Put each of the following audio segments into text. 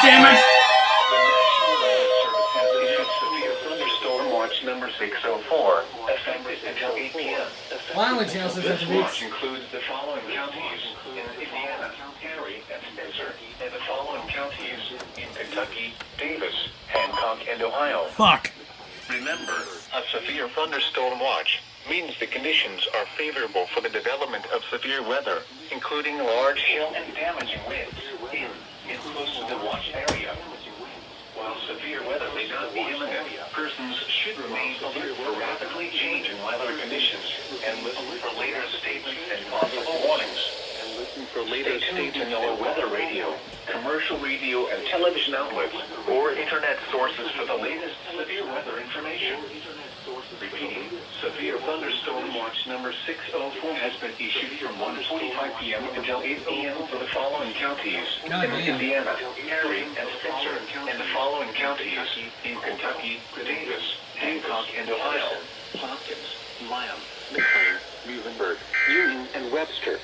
damn it! The National Weather Service has issued severe thunderstorm watch number 604, effective until 8 p.m. Finally, Chelsea, This such a watch beat. includes the following counties in Indiana, Perry, and Spencer, and the following counties in Kentucky, Davis, Hancock, and Ohio. Fuck. Remember, a severe thunderstorm watch means the conditions are favorable for the development of severe weather, including large hail and damaging winds in and close to the watch area. While severe weather may not be imminent, persons should remain alert for rapidly changing weather conditions and listen for later statements and possible warnings. Stay tuned to our weather radio, commercial radio and television outlets, or internet sources for the latest severe weather information. Repeating, severe thunderstorm watch number 604 has been issued from 1:45 p.m. until 8 p.m. for the following counties in Indiana, Perry, and Spencer, and the following counties in Kentucky, Davis, Hancock, and Ohio, Hopkins, Lyme, McLean, Muhlenberg, Union, and Webster.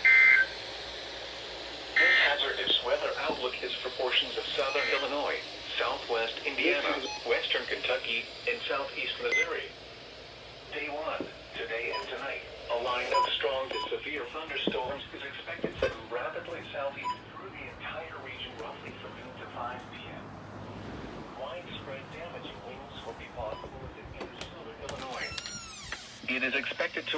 This hazardous weather outlook is for portions of southern Illinois, southwest Indiana, western Kentucky, and southeast Missouri. Day 1, today and tonight, a line of strong to severe thunderstorms is expected to move rapidly southeast through the entire region roughly from noon to 5 p.m. Widespread damaging winds will be possible in southern Illinois. It is expected to